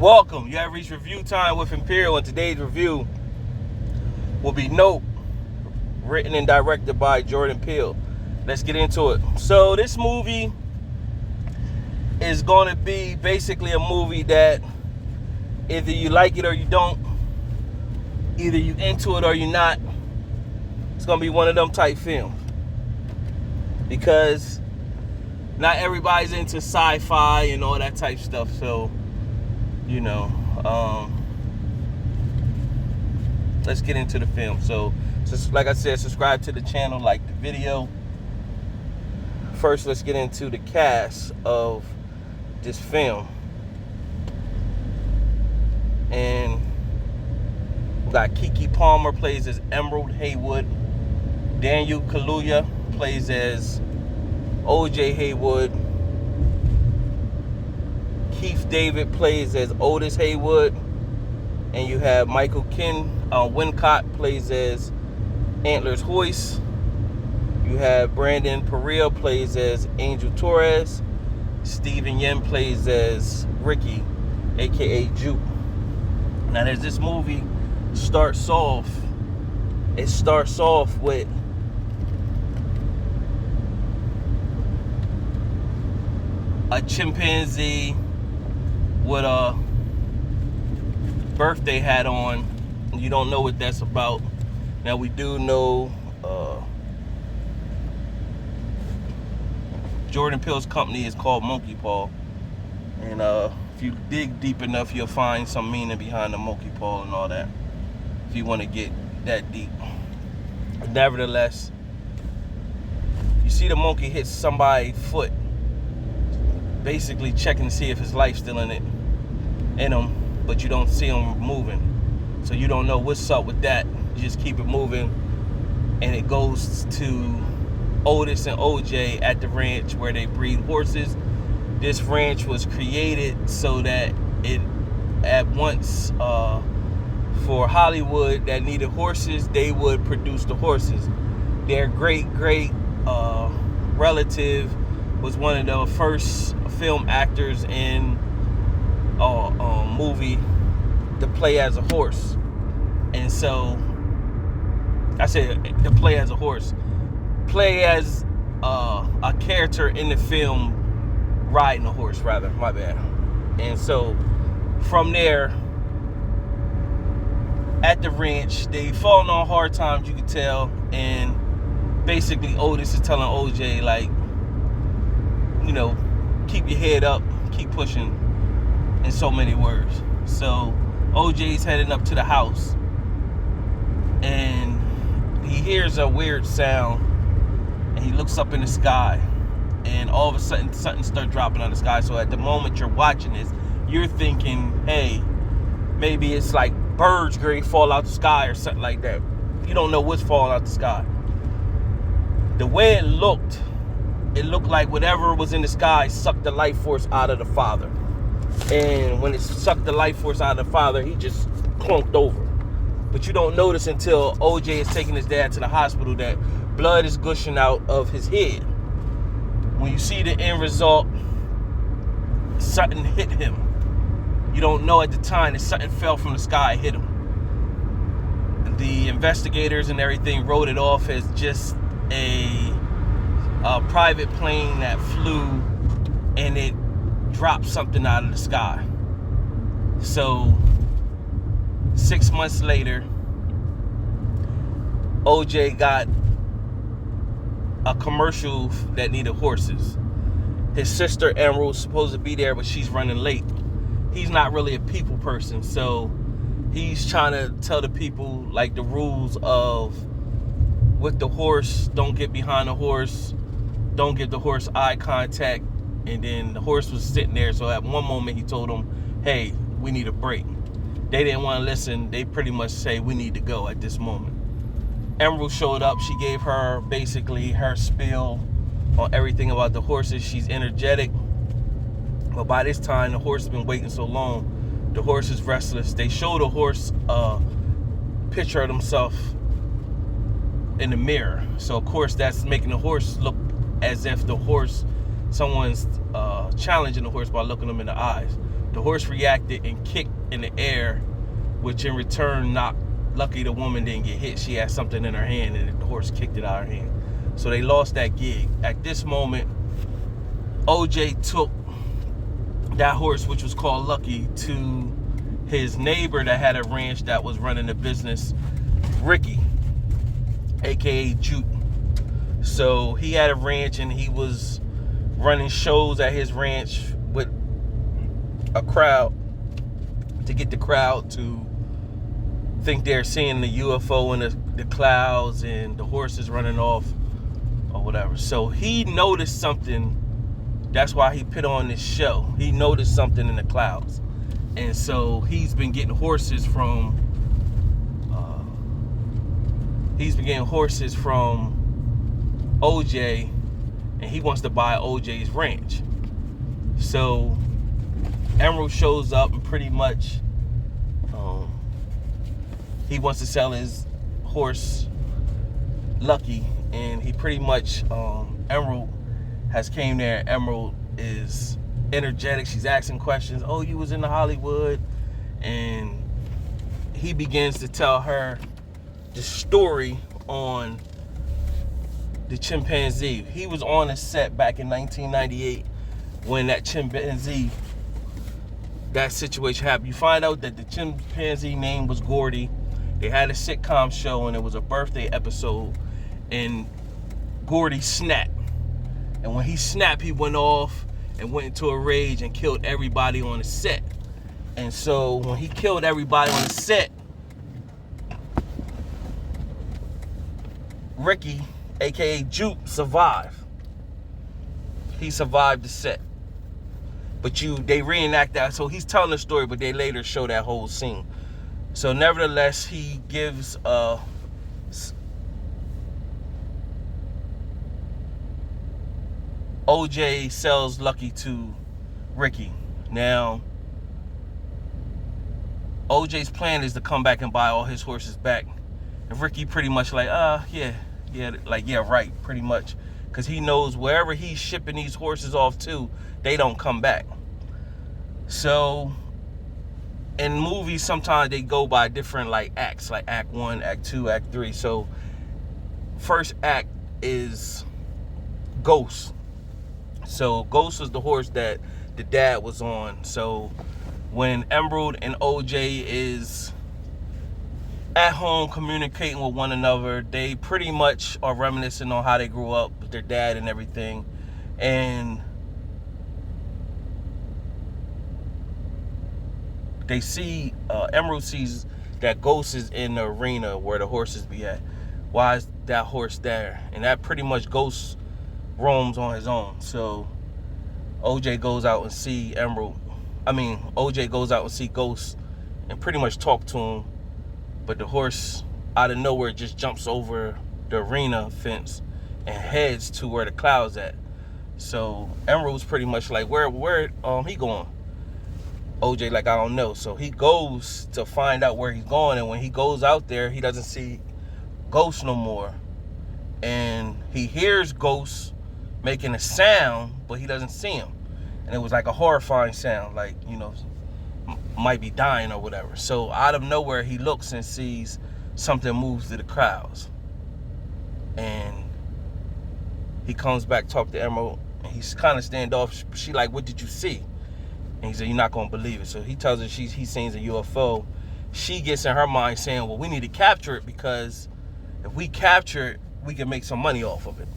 Welcome. You have reached review time with Imperial, and today's review will be Nope, written and directed by Jordan Peele. Let's get into it. So this movie is going to be basically a movie that either you like it or you don't, either you into it or you're not. It's going to be one of them type films, because not everybody's into sci-fi and all that type stuff. So, you know, let's get into the film. So like I said, subscribe to the channel, like the video. First, let's get into the cast of this film. And we got Keke Palmer plays as Emerald Haywood. Daniel Kaluuya plays as OJ Haywood. Keith David plays as Otis Haywood. And you have Michael Wincott plays as Antlers Hoyce. You have Brandon Perea plays as Angel Torres. Steven Yeun plays as Ricky, aka Juke. Now, as this movie starts off with a chimpanzee with a birthday hat on. You don't know what that's about. Now, we do know Jordan Peele's company is called Monkey Paw, and if you dig deep enough, you'll find some meaning behind the monkey paw and all that, if you want to get that deep. Nevertheless, you see the monkey hit somebody's foot, basically checking to see if his life's still in him, but you don't see him moving, so you don't know what's up with that. You just keep it moving, and it goes to Otis and OJ at the ranch where they breed horses. This ranch was created so that it, at once, for Hollywood that needed horses, they would produce the horses. Their great relative was one of the first film actors in a movie to play as a horse. And so, I said to play as a horse. Play as a character in the film riding a horse, rather, my bad. And so from there, at the ranch, they falling on hard times, you can tell, and basically Otis is telling OJ, like, you know, keep your head up, keep pushing, in so many words. So OJ's heading up to the house, and he hears a weird sound, and he looks up in the sky, and all of a sudden something starts dropping out of the sky. So at the moment you're watching this, you're thinking, hey, maybe it's like birds gonna fall out the sky or something like that. You don't know what's falling out the sky. The way it looked like whatever was in the sky sucked the life force out of the father. And when it sucked the life force out of the father, he just clunked over. But you don't notice until OJ is taking his dad to the hospital that blood is gushing out of his head. When you see the end result, something hit him. You don't know at the time that something fell from the sky and hit him. The investigators and everything wrote it off as just a private plane that flew and it dropped something out of the sky. So 6 months later, OJ got a commercial that needed horses. His sister Emerald's supposed to be there, but she's running late. He's not really a people person, so he's trying to tell the people, like, the rules of with the horse: don't get behind the horse, don't give the horse eye contact. And then the horse was sitting there, so at one moment he told them, hey, we need a break. They didn't want to listen. They pretty much say, we need to go at this moment. Emerald showed up. She gave her basically her spiel on everything about the horses. She's energetic, but by this time the horse has been waiting so long. The horse is restless. They showed the horse a picture of himself in the mirror, so of course that's making the horse look as if the horse someone's challenging the horse by looking them in the eyes. The horse reacted and kicked in the air, which in return knocked. Lucky the woman didn't get hit. She had something in her hand and the horse kicked it out of her hand. So they lost that gig. At this moment, OJ took that horse, which was called Lucky, to his neighbor that had a ranch that was running the business, Ricky, aka Juke. So he had a ranch and he was running shows at his ranch with a crowd to get the crowd to think they're seeing the UFO in the clouds and the horses running off or whatever. So he noticed something. That's why he put on this show. He noticed something in the clouds. And so he's been getting horses from OJ, and he wants to buy OJ's ranch. So Emerald shows up and pretty much he wants to sell his horse Lucky, and he pretty much Emerald has came there. Emerald is energetic. She's asking questions. Oh, you was in the Hollywood, and he begins to tell her the story on the chimpanzee. He was on a set back in 1998 when that chimpanzee, that situation happened. You find out that the chimpanzee name was Gordy. They had a sitcom show and it was a birthday episode, and Gordy snapped. And when he snapped, he went off and went into a rage and killed everybody on the set. And so when he killed everybody on the set, Ricky, aka Juke, survived. He survived the set. But they reenact that. So he's telling the story, but they later show that whole scene. So nevertheless, he gives OJ sells Lucky to Ricky. Now, OJ's plan is to come back and buy all his horses back. And Ricky pretty much like, yeah, right, pretty much. Because he knows wherever he's shipping these horses off to, they don't come back. So in movies, sometimes they go by different like acts, like act 1, act 2, act 3. So first act is Ghost. So Ghost was the horse that the dad was on. So when Emerald and OJ is at home communicating with one another, they pretty much are reminiscing on how they grew up with their dad and everything. And they see, Emerald sees that Ghost is in the arena where the horses be at. Why is that horse there? And that pretty much Ghost roams on his own. So OJ goes out and see OJ goes out and see Ghost and pretty much talk to him. But the horse out of nowhere just jumps over the arena fence and heads to where the cloud's at. So Emerald's pretty much like, where he going? OJ like, I don't know. So he goes to find out where he's going, and when he goes out there, he doesn't see Ghost no more. And he hears Ghost making a sound, but he doesn't see him. And it was like a horrifying sound, like, might be dying or whatever. So out of nowhere, he looks and sees something moves through the crowds. And he comes back, talk to Emerald, and he's kind of standoff. She like, what did you see? And he said, you're not going to believe it. So he tells her he sees a UFO. She gets in her mind saying, well, we need to capture it, because if we capture it, we can make some money off of it.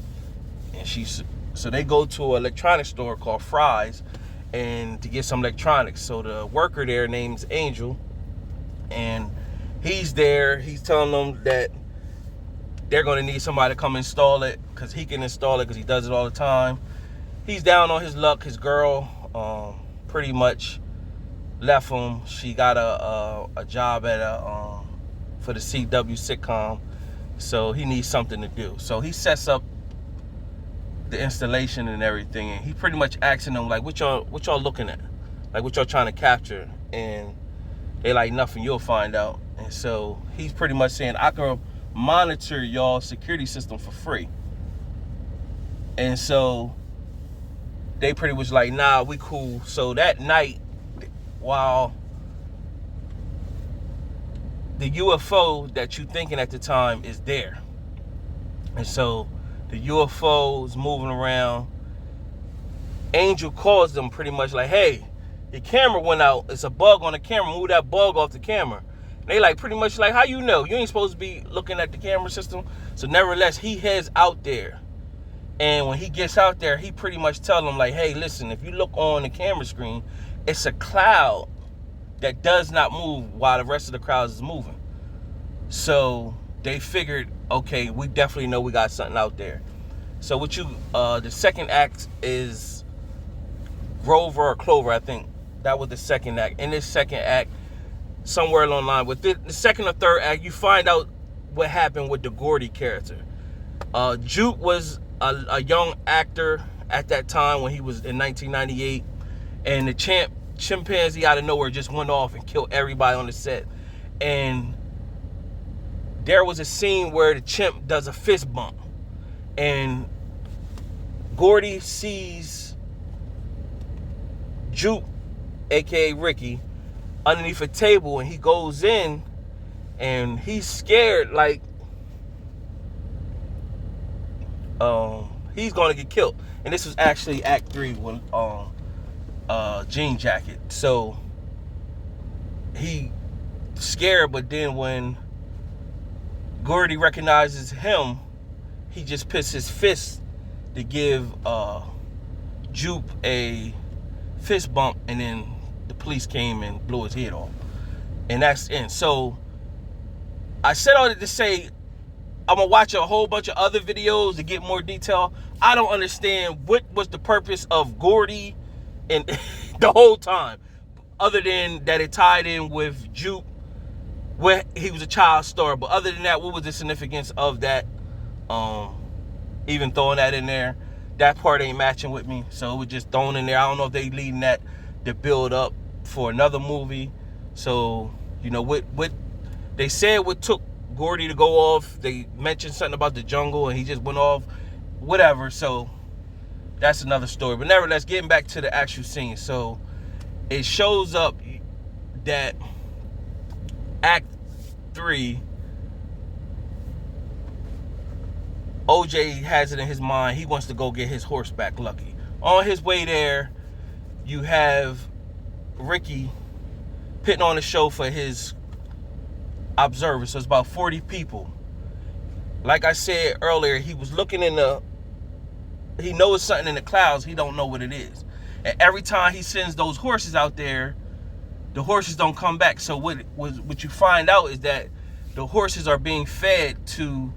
And so they go to an electronics store called Fry's and to get some electronics. So the worker there name's Angel, and he's there. He's telling them that they're going to need somebody to come install it, because he can install it because he does it all the time. He's down on his luck. His girl pretty much left him. She got a job at for the CW sitcom, so he needs something to do. So he sets up the installation and everything, and he pretty much asking them like, what y'all looking at, like what y'all trying to capture? And they like, nothing, you'll find out. And so he's pretty much saying, I can monitor y'all security system for free. And so they pretty was like, nah, we cool. So that night, while the UFO that you thinking at the time is there, and so the UFO is moving around, Angel calls them pretty much like, hey, your camera went out. It's a bug on the camera. Move that bug off the camera. And they like pretty much like, how you know? You ain't supposed to be looking at the camera system. So nevertheless, he heads out there. And when he gets out there, he pretty much tell them like, hey, listen, if you look on the camera screen, it's a cloud that does not move while the rest of the crowd is moving. So they figured, okay, we definitely know we got something out there. So the second act is Grover or Clover, I think. That was the second act. In this second act, somewhere along the line, with the second or third act, you find out what happened with the Gordy character. Juke was a young actor at that time when he was in 1998, and the chimpanzee out of nowhere just went off and killed everybody on the set. And there was a scene where the chimp does a fist bump, and Gordy sees Juke, aka Ricky, underneath a table, and he goes in and he's scared like he's gonna get killed. And this was actually act 3 with Jean Jacket. So he scared, but then when Gordy recognizes him, he just puts his fist to give Jupe a fist bump, and then the police came and blew his head off. And that's it. So I said all that to say, I'm gonna watch a whole bunch of other videos to get more detail. I don't understand what was the purpose of Gordy and the whole time, other than that it tied in with Jupe, where he was a child star. But other than that, what was the significance of that? Even throwing that in there, that part ain't matching with me. So it was just thrown in there. I don't know if they leading that to build up for another movie. So, you know, what they said what took Gordy to go off. They mentioned something about the jungle and he just went off, whatever. So that's another story. But nevertheless, getting back to the actual scene. So it shows up that Act 3, OJ has it in his mind. He wants to go get his horse back, Lucky. On his way there, you have Ricky putting on a show for his observers. So it's about 40 people. Like I said earlier, he was looking he knows something in the clouds. He don't know what it is. And every time he sends those horses out there, the horses don't come back. So what you find out is that the horses are being fed to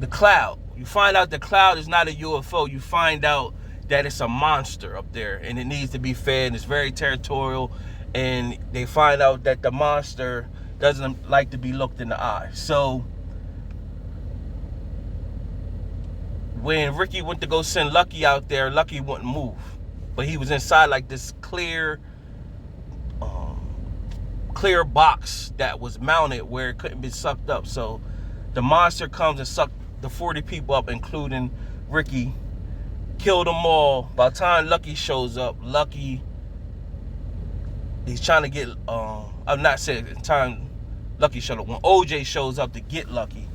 the cloud. You find out the cloud is not a UFO. You find out that it's a monster up there and it needs to be fed, and it's very territorial, and they find out that the monster doesn't like to be looked in the eye. So when Ricky went to go send Lucky out there, Lucky wouldn't move, but he was inside like this clear box that was mounted where it couldn't be sucked up. So the monster comes and sucked the 40 people up, including Ricky, killed them all. By the time Lucky shows up, he's trying to get, I'm not saying the time Lucky showed up. When OJ shows up to get Lucky,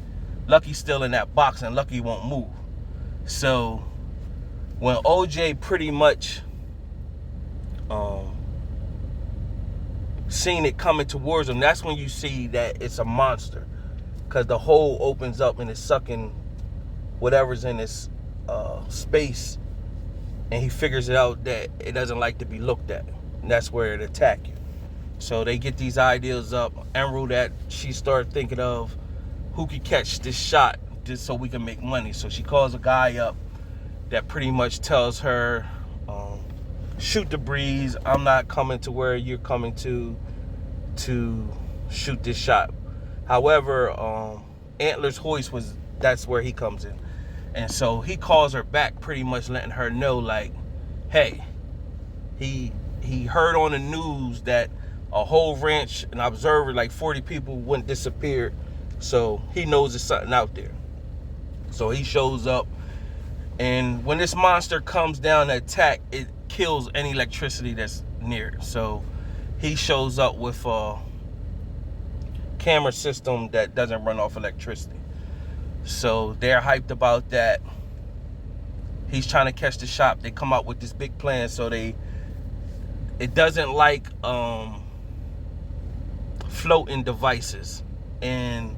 Lucky's still in that box and Lucky won't move. So when OJ pretty much seen it coming towards him, that's when you see that it's a monster, because the hole opens up and it's sucking whatever's in this space, and he figures it out that it doesn't like to be looked at, and that's where it attack you. So they get these ideas up. Emerald, that she started thinking of who could catch this shot just so we can make money. So she calls a guy up that pretty much tells her, shoot the breeze. I'm not coming to where you're coming to shoot this shot. However, Antler's hoist that's where he comes in. And so he calls her back, pretty much letting her know, like, hey, he heard on the news that a whole ranch, an observer, like 40 people went disappeared. So he knows there's something out there. So he shows up. And when this monster comes down to attack, it kills any electricity that's near it. So he shows up with a camera system that doesn't run off electricity. So they're hyped about that. He's trying to catch the shop. They come up with this big plan. So it doesn't like floating devices, and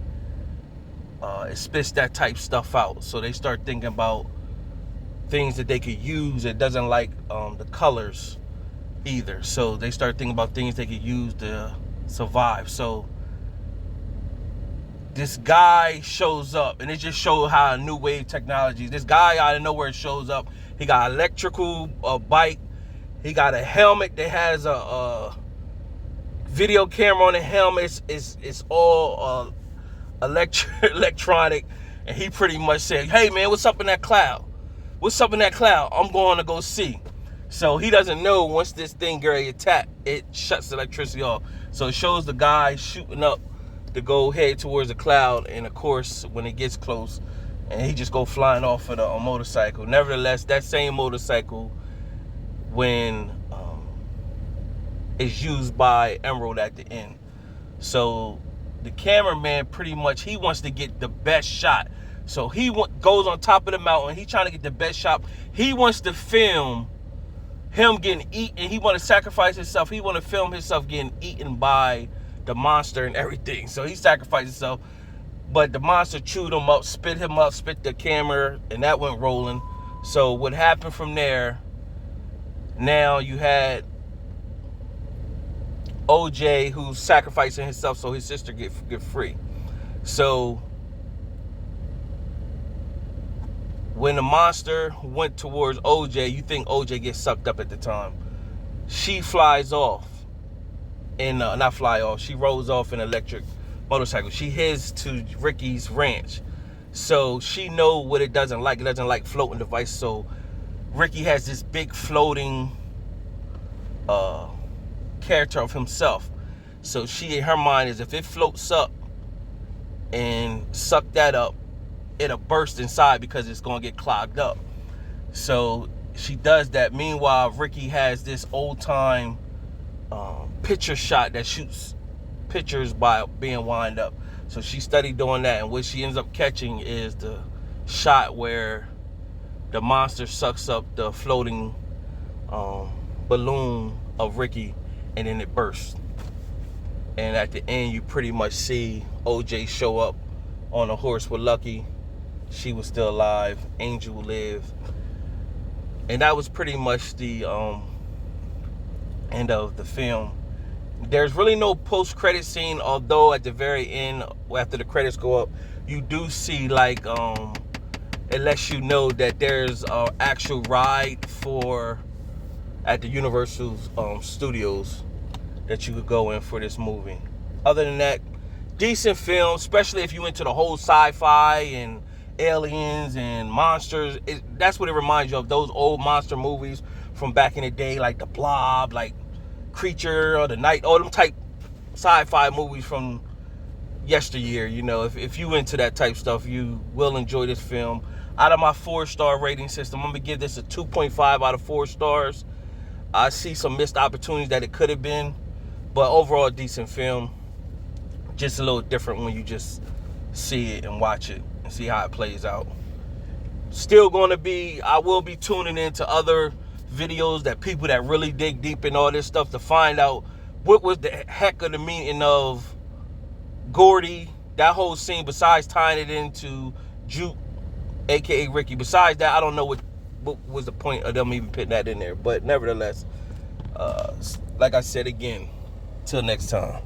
it spits that type stuff out. So they start thinking about things that they could use. It doesn't like the colors either. So they start thinking about things they could use to survive. So this guy shows up, and it just shows how new wave technology. This guy out of nowhere shows up. He got an electrical bike. He got a helmet that has a video camera on the helmet. It's all electronic, and he pretty much said, "Hey man, what's up in that cloud? What's up in that cloud? I'm going to go see." So he doesn't know once this thing gets attacked, it shuts the electricity off. So it shows the guy shooting up to go head towards the cloud, and of course when it gets close, and he just go flying off of a motorcycle. Nevertheless, that same motorcycle, when is used by Emerald at the end. So the cameraman pretty much, he wants to get the best shot. So he goes on top of the mountain. He's trying to get the best shot. He wants to film him getting eaten. He want to sacrifice himself. He want to film himself getting eaten by the monster and everything. So he sacrificed himself, but the monster chewed him up, spit the camera, and that went rolling. So what happened from there, now you had OJ who's sacrificing himself so his sister get free. So when the monster went towards OJ, you think OJ gets sucked up at the time. She flies off, and not fly off, she rolls off an electric motorcycle. She heads to Ricky's ranch. So she know what it doesn't like. It doesn't like floating devices. So Ricky has this big floating character of himself. So she, in her mind, is if it floats up and suck that up, it'll burst inside because it's gonna get clogged up. So she does that. Meanwhile, Ricky has this old time picture shot that shoots pictures by being wind up. So she studied doing that, and what she ends up catching is the shot where the monster sucks up the floating balloon of Ricky, and then it bursts. And at the end, you pretty much see OJ show up on a horse with Lucky. She was still alive. Angel lived. And that was pretty much the end of the film. There's really no post-credit scene, although at the very end, after the credits go up, you do see, like, it lets you know that there's an actual ride at the Universal Studios that you could go in for this movie. Other than that, decent film, especially if you into the whole sci-fi and aliens and monsters. That's what it reminds you of, those old monster movies from back in the day, like The Blob, like Creature or The Night, all them type sci-fi movies from yesteryear. You know, if you into that type stuff, you will enjoy this film. Out of my 4-star rating system, I'm gonna give this a 2.5 out of 4 stars. I see some missed opportunities that it could have been, but overall, decent film. Just a little different when you just see it and watch it and see how it plays out. Still going to be, I will be tuning into other videos that people that really dig deep in all this stuff to find out what was the heck of the meaning of Gordy, that whole scene, besides tying it into Juke, aka Ricky. Besides that, I don't know what was the point of them even putting that in there. But nevertheless, like I said again, till next time.